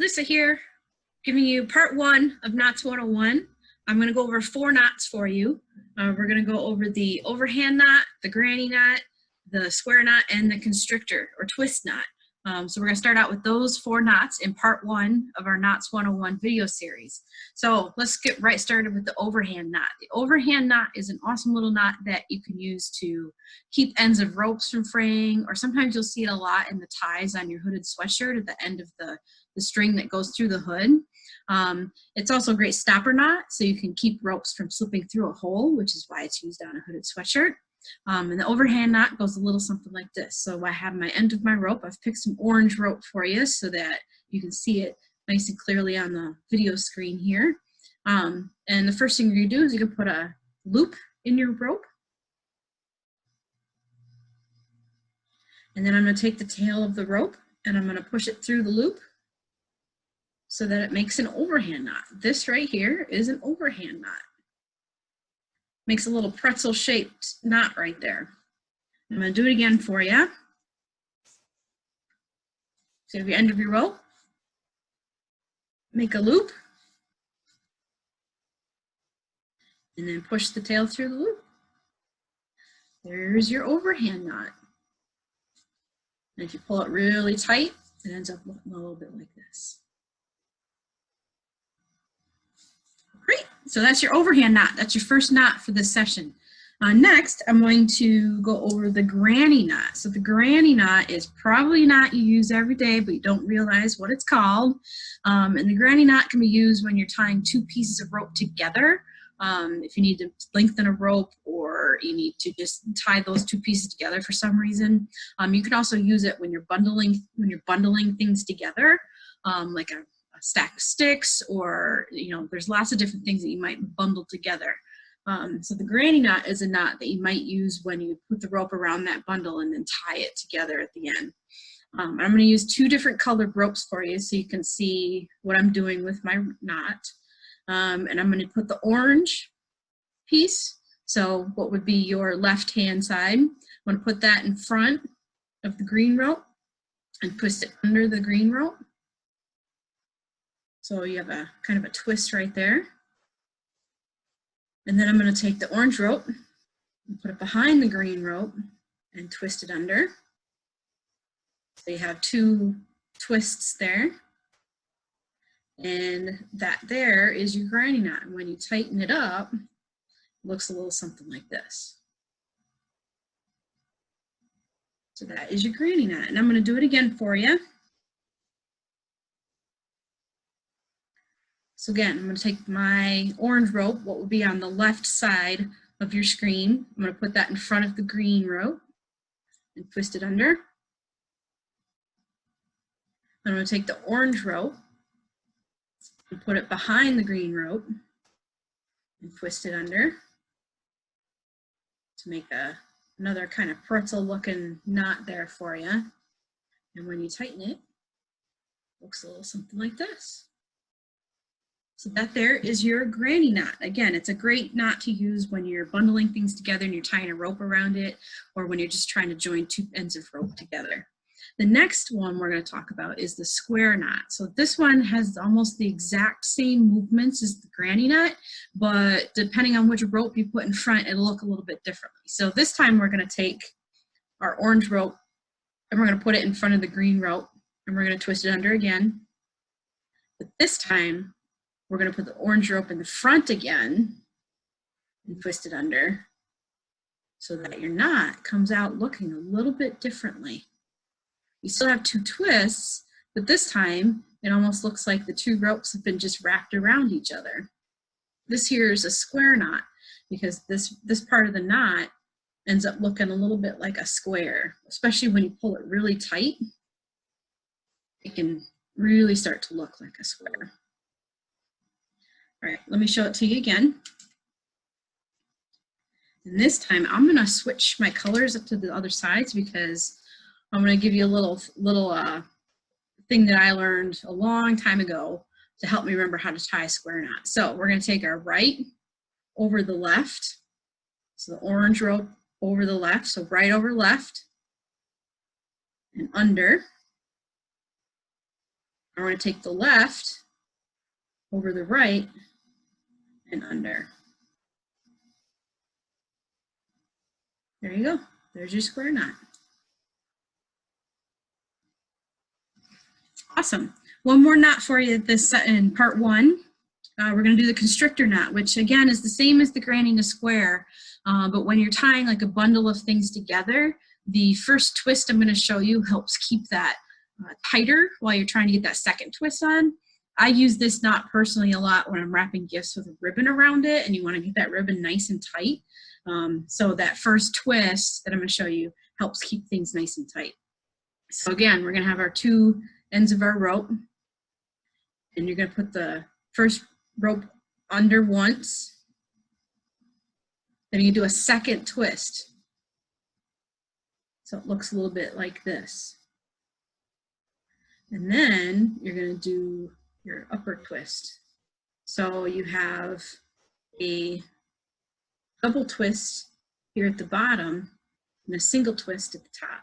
Lisa here, giving you part 1 of Knots 101. I'm going to go over 4 knots for you. We're going to go over the overhand knot, the granny knot, the square knot, and the constrictor or twist knot. So we're going to start out with those 4 knots in part 1 of our Knots 101 video series. So let's get right started with the overhand knot. The overhand knot is an awesome little knot that you can use to keep ends of ropes from fraying, or sometimes you'll see it a lot in the ties on your hooded sweatshirt at the end of the string that goes through the hood. It's also a great stopper knot, so you can keep ropes from slipping through a hole, which is why it's used on a hooded sweatshirt. And the overhand knot goes a little something like this. So I have my end of my rope. I've picked some orange rope for you so that you can see it nice and clearly on the video screen here. And the first thing you do is you can put a loop in your rope. And then I'm going to take the tail of the rope and I'm going to push it through the loop so that it makes an overhand knot. This right here is an overhand knot. Makes a little pretzel shaped knot right there. I'm going to do it again for you. So you have your end of your rope, make a loop, and then push the tail through the loop. There's your overhand knot. And if you pull it really tight, it ends up looking a little bit like this. Great, so that's your overhand knot. That's your first knot for this session. Next, I'm going to go over the granny knot. So the granny knot is probably a knot you use every day, but you don't realize what it's called. And the granny knot can be used when you're tying 2 pieces of rope together. If you need to lengthen a rope or you need to just tie those 2 pieces together for some reason. You can also use it when you're bundling things together, like a stack of sticks, or there's lots of different things that you might bundle together. So the granny knot is a knot that you might use when you put the rope around that bundle and then tie it together at the end. I'm going to use 2 different colored ropes for you so you can see what I'm doing with my knot. And I'm going to put the orange piece, so what would be your left hand side. I'm going to put that in front of the green rope and twist it under the green rope. So you have a kind of a twist right there. And then I'm going to take the orange rope and put it behind the green rope and twist it under. So you have 2 twists there. And that there is your granny knot. And when you tighten it up, it looks a little something like this. So that is your granny knot. And I'm going to do it again for you. So again, I'm going to take my orange rope, what would be on the left side of your screen. I'm going to put that in front of the green rope and twist it under. I'm going to take the orange rope and put it behind the green rope and twist it under to make another kind of pretzel looking knot there for you. And when you tighten it, it looks a little something like this. So that there is your granny knot. Again, it's a great knot to use when you're bundling things together and you're tying a rope around it, or when you're just trying to join 2 ends of rope together. The next one we're going to talk about is the square knot. So this one has almost the exact same movements as the granny knot, but depending on which rope you put in front, it'll look a little bit differently. So this time we're going to take our orange rope and we're going to put it in front of the green rope and we're going to twist it under again. But this time we're going to put the orange rope in the front again and twist it under so that your knot comes out looking a little bit differently. You still have 2 twists, but this time it almost looks like the 2 ropes have been just wrapped around each other. This here is a square knot because this part of the knot ends up looking a little bit like a square, especially when you pull it really tight. It can really start to look like a square. All right, let me show it to you again. And this time I'm going to switch my colors up to the other sides because I'm going to give you a little thing that I learned a long time ago to help me remember how to tie a square knot. So we're going to take our right over the left. So the orange rope over the left. So right over left and under. we're going to take the left over the right and under. There you go. There's your square knot. Awesome. One more knot for you this in part one. We're going to do the constrictor knot, which again is the same as the granny to square, but when you're tying like a bundle of things together, the first twist I'm going to show you helps keep that tighter while you're trying to get that second twist on. I use this knot personally a lot when I'm wrapping gifts with a ribbon around it, and you want to get that ribbon nice and tight. So that first twist that I'm going to show you helps keep things nice and tight. So again, we're going to have our two ends of our rope, and you're going to put the first rope under once, then you do a second twist. So it looks a little bit like this. And then you're going to do your upper twist. So you have a double twist here at the bottom and a single twist at the top.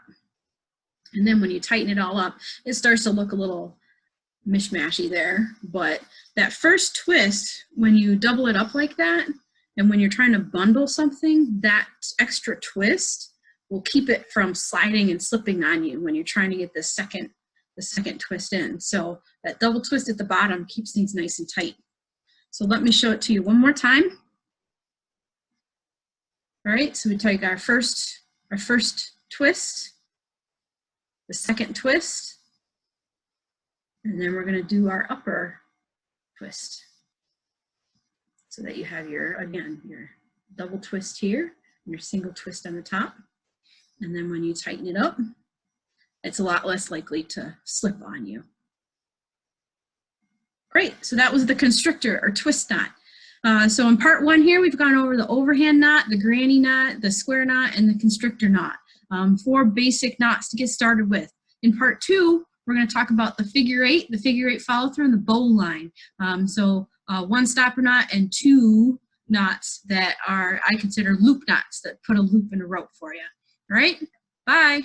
And then when you tighten it all up, it starts to look a little mishmashy there, but that first twist, when you double it up like that, and when you're trying to bundle something, that extra twist will keep it from sliding and slipping on you when you're trying to get the second twist in. So that double twist at the bottom keeps things nice and tight. So let me show it to you one more time. All right, so we take our first twist, the second twist, and then we're going to do our upper twist so that you have your, again, your double twist here and your single twist on the top. And then when you tighten it up, it's a lot less likely to slip on you. Great, so that was the constrictor or twist knot. So in part one here, we've gone over the overhand knot, the granny knot, the square knot, and the constrictor knot. 4 basic knots to get started with. In part two, we're going to talk about the figure eight follow through, and the bow line. One stopper knot and 2 knots that are, I consider loop knots that put a loop in a rope for you. All right, bye.